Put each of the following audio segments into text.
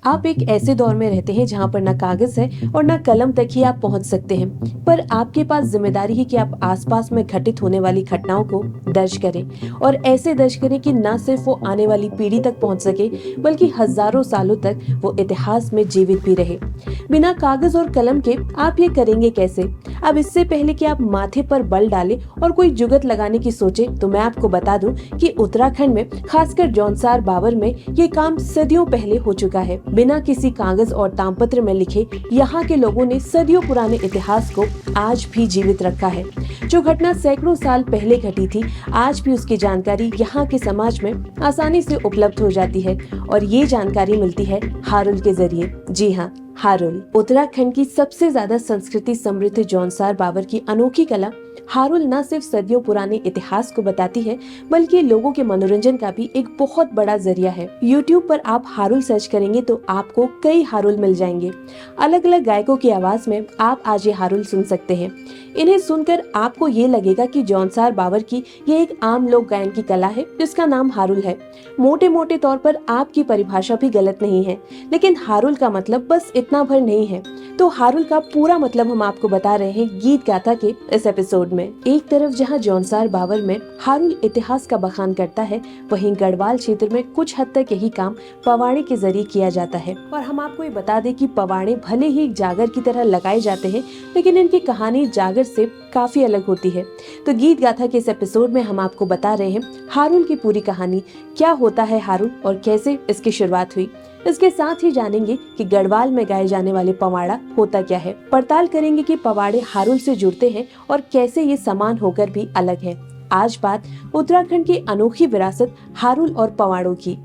आप एक ऐसे दौर में रहते हैं जहाँ पर ना कागज है और ना कलम तक ही आप पहुँच सकते हैं, पर आपके पास जिम्मेदारी है कि आप आसपास में घटित होने वाली घटनाओं को दर्ज करें और ऐसे दर्ज करें कि न सिर्फ वो आने वाली पीढ़ी तक पहुँच सके, बल्कि हजारों सालों तक वो इतिहास में जीवित भी रहे। बिना कागज और कलम के आप ये करेंगे कैसे? अब इससे पहले कि आप माथे पर बल डालें और कोई जुगत लगाने की सोचे, तो मैं आपको बता दूं कि उत्तराखंड में, खासकर जौनसार बावर में, ये काम सदियों पहले हो चुका है। बिना किसी कागज और तामपत्र में लिखे यहाँ के लोगों ने सदियों पुराने इतिहास को आज भी जीवित रखा है। जो घटना सैकड़ों साल पहले घटी थी, आज भी उसकी जानकारी यहाँ के समाज में आसानी से उपलब्ध हो जाती है और ये जानकारी मिलती है हारुल के जरिए। जी हाँ, हारुल उत्तराखंड की सबसे ज्यादा संस्कृति समृद्ध जौनसार बावर की अनोखी कला। हारुल न सिर्फ सदियों पुराने इतिहास को बताती है, बल्कि लोगों के मनोरंजन का भी एक बहुत बड़ा जरिया है। YouTube पर आप हारुल सर्च करेंगे तो आपको कई हारुल मिल जाएंगे। अलग अलग गायकों की आवाज में आप आज ये हारुल सुन सकते हैं। इन्हें सुनकर आपको ये लगेगा कि जौनसार बावर की ये एक आम लोक गायन की कला है जिसका नाम हारुल है। मोटे मोटे तौर पर आपकी परिभाषा भी गलत नहीं है, लेकिन हारुल का मतलब बस इतना भर नहीं है। तो हारुल का पूरा मतलब हम आपको बता रहे हैं गीत गाथा के इस एपिसोड में। एक तरफ जहां जौनसार बावर में हारुल इतिहास का बखान करता है, वहीं गढ़वाल क्षेत्र में कुछ हद तक यही काम पवाड़े के जरिए किया जाता है। और हम आपको ये बता दें कि पवाड़े भले ही जागर की तरह लगाए जाते हैं, लेकिन इनकी कहानी जागर से काफी अलग होती है। तो गीत गाथा के इस एपिसोड में हम आपको बता रहे हैं हारुल की पूरी कहानी, क्या होता है हारुल और कैसे इसकी शुरुआत हुई। इसके साथ ही जानेंगे कि गढ़वाल में गाए जाने वाले पवाड़ा होता क्या है। पड़ताल करेंगे कि पवाड़े हारुल से जुड़ते हैं और कैसे ये समान होकर भी अलग है। आज बात उत्तराखंड की अनोखी विरासत हारुल और पवाड़ों की।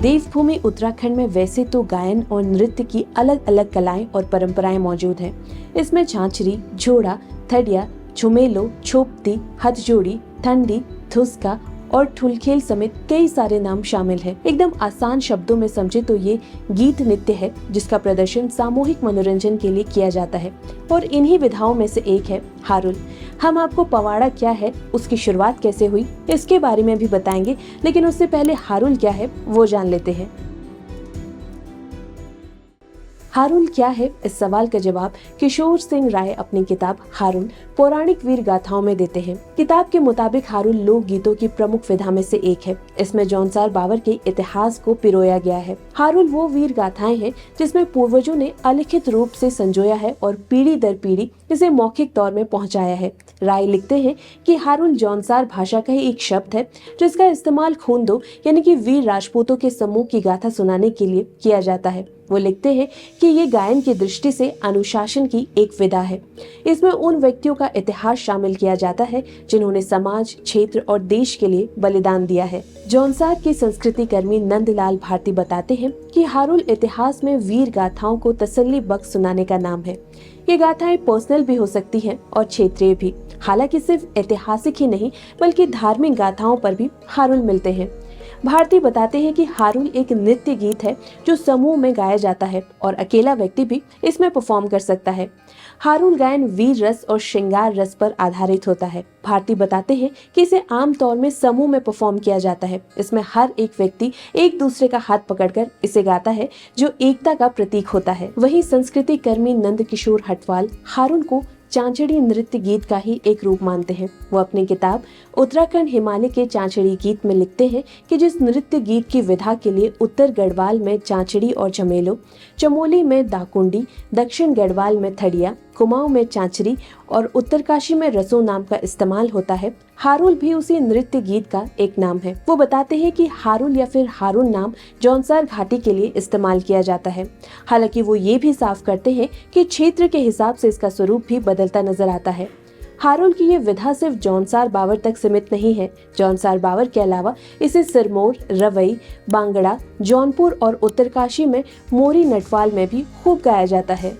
देवभूमि उत्तराखंड में वैसे तो गायन और नृत्य की अलग अलग कलाएं और परंपराएं मौजूद हैं। इसमें झांझरी, झोड़ा, थडिया, झुमेलो, छोपती, हथजोड़ी, ठंडी, थुस्का और ठुलखेल समेत कई सारे नाम शामिल हैं। एकदम आसान शब्दों में समझे तो ये गीत नृत्य है जिसका प्रदर्शन सामूहिक मनोरंजन के लिए किया जाता है और इन्हीं विधाओं में से एक है हारुल। हम आपको पवाड़ा क्या है, उसकी शुरुआत कैसे हुई, इसके बारे में भी बताएंगे, लेकिन उससे पहले हारुल क्या है वो जान लेते हैं। हारुल क्या है, इस सवाल का जवाब किशोर सिंह राय अपनी किताब हारुल पौराणिक वीर गाथाओं में देते हैं। किताब के मुताबिक हारुल लोक गीतों की प्रमुख विधा में से एक है। इसमें जौनसार बावर के इतिहास को पिरोया गया है। हारुल वो वीर गाथाएं हैं जिसमें पूर्वजों ने अलिखित रूप से संजोया है और पीढ़ी दर पीढ़ी इसे मौखिक तौर में पहुंचाया है। राय लिखते हैं कि हारुल जौनसार भाषा का ही एक शब्द है जिसका इस्तेमाल खूंदो यानी कि वीर राजपूतों के समूह की गाथा सुनाने के लिए किया जाता है। वो लिखते हैं कि ये गायन की दृष्टि से अनुशासन की एक विधा है। इसमें उन व्यक्तियों का इतिहास शामिल किया जाता है जिन्होंने समाज, क्षेत्र और देश के लिए बलिदान दिया है। जौनसार के संस्कृति कर्मी नंदलाल भारती बताते हैं कि हारुल इतिहास में वीर गाथाओं को तसल्ली बख्श सुनाने का नाम है। ये गाथाएं पर्सनल भी हो सकती हैं और क्षेत्रीय भी। हालांकि सिर्फ ऐतिहासिक ही नहीं बल्कि धार्मिक गाथाओं पर भी हारुल मिलते हैं। भारती बताते हैं कि हारुल एक नृत्य गीत है जो समूह में गाया जाता है और अकेला व्यक्ति भी इसमें परफॉर्म कर सकता है। हारुल गायन वीर रस और श्रृंगार रस पर आधारित होता है। भारती बताते हैं कि इसे आमतौर में समूह में परफॉर्म किया जाता है। इसमें हर एक व्यक्ति एक दूसरे का हाथ पकड़कर इसे गाता है जो एकता का प्रतीक होता है। वहीं संस्कृति कर्मी नंद किशोर हटवाल हारुल को चांचड़ी नृत्य गीत का ही एक रूप मानते हैं। वो अपनी किताब उत्तराखंड हिमालय के चांचड़ी गीत में लिखते हैं कि जिस नृत्य गीत की विधा के लिए उत्तर गढ़वाल में चांचड़ी और झमेलो, चमोली में दाकुंडी, दक्षिण गढ़वाल में थड़िया, कुमाऊं में चांचरी और उत्तरकाशी में रसो नाम का इस्तेमाल होता है, हारुल भी उसी नृत्य गीत का एक नाम है। वो बताते हैं कि हारुल या फिर हारुल नाम जौनसार घाटी के लिए इस्तेमाल किया जाता है। हालांकि वो ये भी साफ करते हैं कि क्षेत्र के हिसाब से इसका स्वरूप भी बदलता नजर आता है। हारुल की ये विधा सिर्फ जौनसार बावर तक सीमित नहीं है। जौनसार बावर के अलावा इसे सिरमौर, रवई, बांगड़ा, जौनपुर और उत्तरकाशी में मोरी नटवाल में भी खूब गाया जाता है।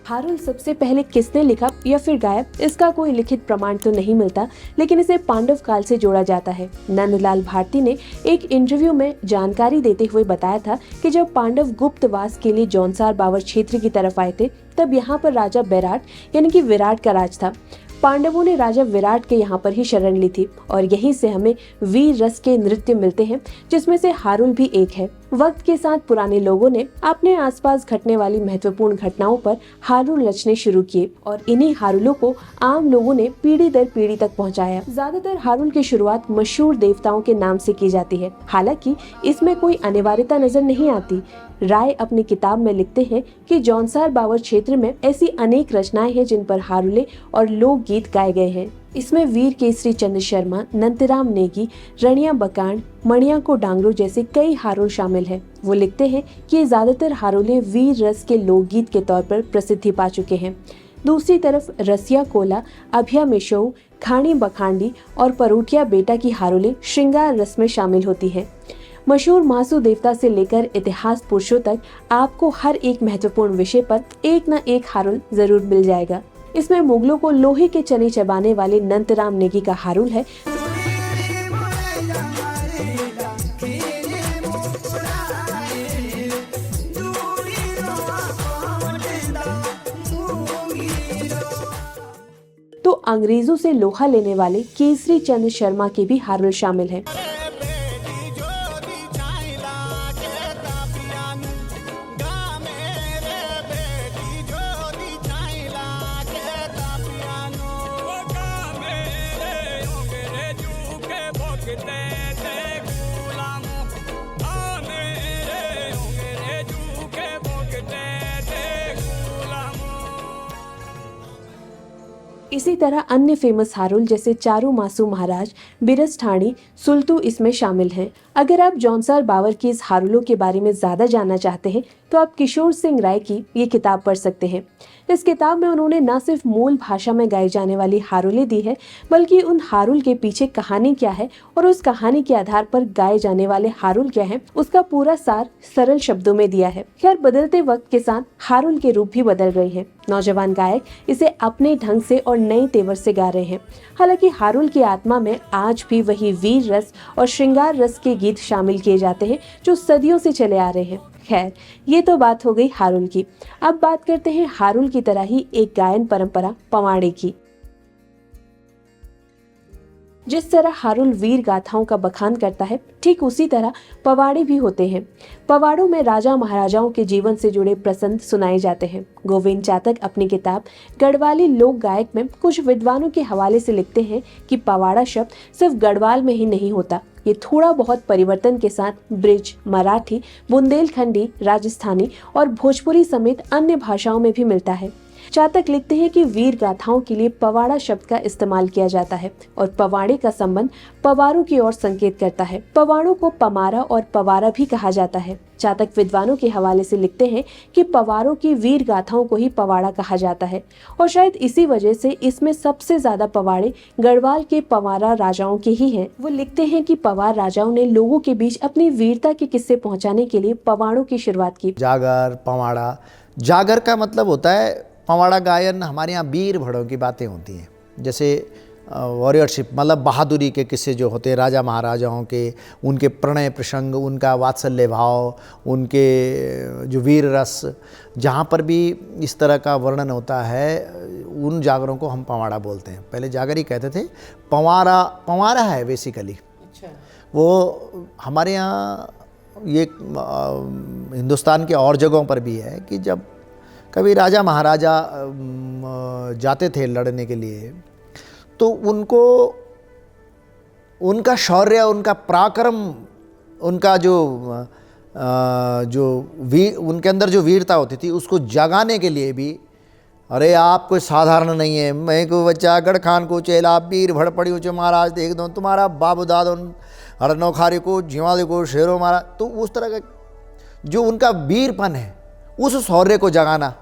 हारुल सबसे पहले किसने लिखा या फिर गाया, इसका कोई लिखित प्रमाण तो नहीं मिलता, लेकिन इसे पांडव काल से जोड़ा जाता है। नंदलाल भारती ने एक इंटरव्यू में जानकारी देते हुए बताया था कि जब पांडव गुप्तवास के लिए जौनसार बावर क्षेत्र की तरफ आए थे, तब यहाँ पर राजा बैराट यानी कि विराट का राज था। पांडवों ने राजा विराट के यहाँ पर ही शरण ली थी और यहीं से हमें वीर रस के नृत्य मिलते हैं, जिसमें से हारुल भी एक है। वक्त के साथ पुराने लोगों ने अपने आसपास घटने वाली महत्वपूर्ण घटनाओं पर हारुल रचने शुरू किए और इन्हीं हारुलों को आम लोगों ने पीढ़ी दर पीढ़ी तक पहुंचाया। ज्यादातर हारुल की शुरुआत मशहूर देवताओं के नाम से की जाती है। हालांकि इसमें कोई अनिवार्यता नजर नहीं आती। राय अपनी किताब में लिखते हैं कि जौनसार बावर क्षेत्र में ऐसी अनेक रचनाएं हैं जिन पर हारुले और लोकगीत गाए गए हैं। इसमें वीर केसरी चंद्र शर्मा, नंतराम नेगी, रणिया बकांड, मणिया को डांगरो जैसे कई हारुल शामिल हैं। वो लिखते हैं कि ज्यादातर हारुले वीर रस के लोकगीत के तौर पर प्रसिद्धि पा चुके हैं। दूसरी तरफ रसिया कोला, अभिया मिशोऊ, खानी बखांडी और परोटिया बेटा की हारुले श्रृंगार रस में शामिल होती हैं। मशहूर मासू देवता से लेकर इतिहास पुरुषों तक आपको हर एक महत्वपूर्ण विषय पर एक न एक हारुल जरूर मिल जाएगा। इसमें मुगलों को लोहे के चने चबाने वाले नंतराम नेगी का हारुल है, तो अंग्रेजों से लोहा लेने वाले केसरी चंद्र शर्मा के भी हारुल शामिल हैं। इसी तरह अन्य फेमस हारुल जैसे चारू मासू महाराज, बिरस ठाणी, सुल्तू इसमें शामिल हैं। अगर आप जौनसार बावर की इस हारुलों के बारे में ज्यादा जानना चाहते हैं तो आप किशोर सिंह राय की ये किताब पढ़ सकते हैं। इस किताब में उन्होंने न सिर्फ मूल भाषा में गाई जाने वाली हारुलें दी है, बल्कि उन हारुल के पीछे कहानी क्या है और उस कहानी के आधार पर गाए जाने वाले हारुल क्या है, उसका पूरा सार सरल शब्दों में दिया है। खैर, बदलते वक्त के साथ हारुल के रूप भी बदल रहे हैं। नौजवान गायक इसे अपने ढंग से और नए तेवर से गा रहे हैं। हालांकि हारुल की आत्मा में आज भी वही वीर रस और श्रृंगार रस के गीत शामिल किए जाते हैं जो सदियों से चले आ रहे हैं। खैर, ये तो बात हो गई हारुल की। अब बात करते हैं हारुल की तरह ही एक गायन परंपरा पवाड़े की। जिस तरह हारुल वीर गाथाओं का बखान करता है, ठीक उसी तरह पवाड़े भी होते हैं। पवाड़ों में राजा महाराजाओं के जीवन से जुड़े प्रसंग सुनाए जाते हैं। गोविंद चातक अपनी किताब गढ़वाली लोक गायक में कुछ विद्वानों के हवाले से लिखते हैं कि पवाड़ा शब्द सिर्फ गढ़वाल में ही नहीं होता, ये थोड़ा बहुत परिवर्तन के साथ ब्रिज, मराठी, बुंदेलखंडी, राजस्थानी और भोजपुरी समेत अन्य भाषाओं में भी मिलता है। चातक लिखते हैं कि वीर गाथाओं के लिए पवाड़ा शब्द का इस्तेमाल किया जाता है और पवाड़े का संबंध पवारों की ओर संकेत करता है। पवाड़ों को पमारा और पवारा भी कहा जाता है। चातक विद्वानों के हवाले से लिखते हैं कि पवारों की वीर गाथाओं को ही पवाड़ा कहा जाता है और शायद इसी वजह से इसमें सबसे ज्यादा पवाड़े गढ़वाल के पवारा राजाओं के ही हैं। वो लिखते हैं कि पवार राजाओं ने लोगों के बीच अपनी वीरता के किस्से पहुंचाने के लिए पवाड़ों की शुरुआत की। जागर, पवाड़ा, जागर का मतलब होता है पवाड़ा गायन। हमारे यहाँ वीर भड़ों की बातें होती हैं, जैसे वॉरियरशिप मतलब बहादुरी के किस्से जो होते हैं राजा महाराजाओं के, उनके प्रणय प्रसंग, उनका वात्सल्य भाव, उनके जो वीर रस, जहाँ पर भी इस तरह का वर्णन होता है उन जागरों को हम पवाड़ा बोलते हैं। पहले जागर ही कहते थे, पवारा है बेसिकली। अच्छा। वो हमारे यहाँ ये हिंदुस्तान के और जगहों पर भी है कि जब कभी राजा महाराजा जाते थे लड़ने के लिए तो उनको उनका शौर्य, उनका पराक्रम, उनका उनके अंदर जो वीरता होती थी उसको जगाने के लिए भी, अरे आप कोई साधारण नहीं है, मैं को बच्चा गढ़ खान को चेला वीर भड़ पड़ी ऊँचे महाराज देख दो तुम्हारा बाबू दादो हर नौखारी को झिवाले को शेरों मारा। तो उस तरह का जो उनका वीरपन है, उस शौर्य को जगाना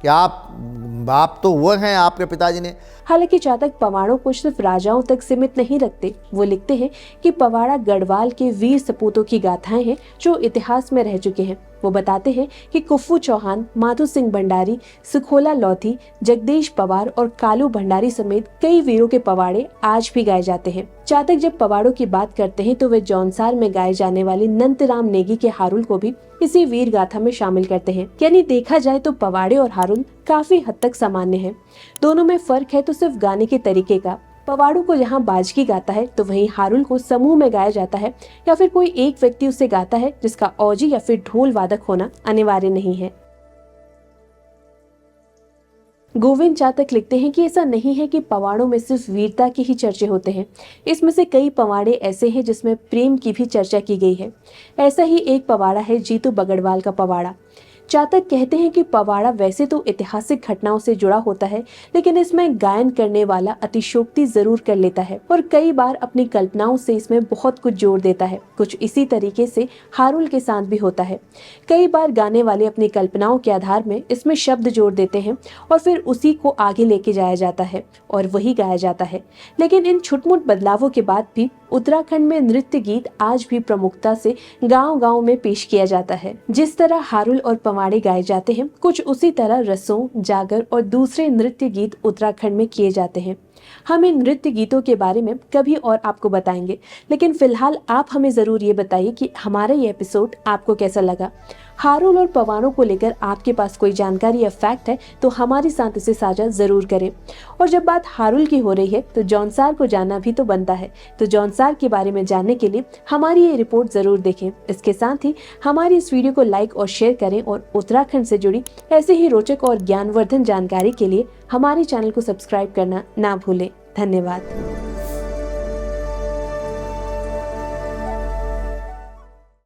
कि आप तो वो हैं, आपके पिताजी ने हालांकि चातक पवाड़ों को सिर्फ राजाओं तक सीमित नहीं रखते। वो लिखते हैं कि पवाड़ा गढ़वाल के वीर सपूतों की गाथाएं हैं जो इतिहास में रह चुके हैं। वो बताते हैं कि कुफ्फू चौहान, माधो सिंह भंडारी, सुखोला लोधी, जगदीश पवार और कालू भंडारी समेत कई वीरों के पवाड़े आज भी गाए जाते हैं। चातक जब पवाड़ों की बात करते हैं तो वे जौनसार में गाए जाने वाले नंतराम नेगी के हारुल को भी इसी वीर गाथा में शामिल करते हैं। यानी देखा जाए तो पवाड़े और हारुल काफी हद तक सामान्य हैं। दोनों में फर्क है तो सिर्फ गाने के तरीके का। पवाड़ों को जहाँ बाजगी गाता है तो वहीं हारुल को समूह में गाया जाता है या फिर कोई एक व्यक्ति उसे गाता है जिसका औजी या फिर ढोल वादक होना अनिवार्य नहीं है। गोविंद चातक लिखते हैं कि ऐसा नहीं है कि पवाड़ों में सिर्फ वीरता के ही चर्चे होते हैं। इसमें से कई पवाड़े ऐसे हैं जिसमें प्रेम की भी चर्चा की गई है। ऐसा ही एक पवाड़ा है जीतू बगड़वाल का पवाड़ा। चातक कहते हैं कि पवाड़ा वैसे तो ऐतिहासिक घटनाओं से जुड़ा होता है, लेकिन इसमें गायन करने वाला अतिशयोक्ति जरूर कर लेता है और कई बार अपनी कल्पनाओं से इसमें बहुत कुछ जोड़ देता है। कुछ इसी तरीके से हारुल के साथ भी होता है। कई बार गाने वाले अपनी कल्पनाओं के आधार में इसमें शब्द जोड़ देते हैं और फिर उसी को आगे लेके जाया जाता है और वही गाया जाता है। लेकिन इन छुटमुट बदलावों के बाद भी उत्तराखंड में नृत्य गीत आज भी प्रमुखता से गांव-गांव में पेश किया जाता है। जिस तरह हारुल और पवाड़े गाए जाते हैं, कुछ उसी तरह रसों, जागर और दूसरे नृत्य गीत उत्तराखंड में किए जाते हैं। हम इन नृत्य गीतों के बारे में कभी और आपको बताएंगे, लेकिन फिलहाल आप हमें जरूर ये बताइए कि हमारा ये एपिसोड आपको कैसा लगा। हारुल और पवाड़ों को लेकर आपके पास कोई जानकारी या फैक्ट है तो हमारे साथ इसे साझा जरूर करें। और जब बात हारुल की हो रही है तो जौनसार को जानना भी तो बनता है। तो जौनसार के बारे में जानने के लिए हमारी ये रिपोर्ट जरूर देखें। इसके साथ ही हमारी इस वीडियो को लाइक और शेयर करें और उत्तराखंड से जुड़ी ऐसे ही रोचक और ज्ञानवर्धन जानकारी के लिए हमारे चैनल को सब्सक्राइब करना ना भूलें। धन्यवाद।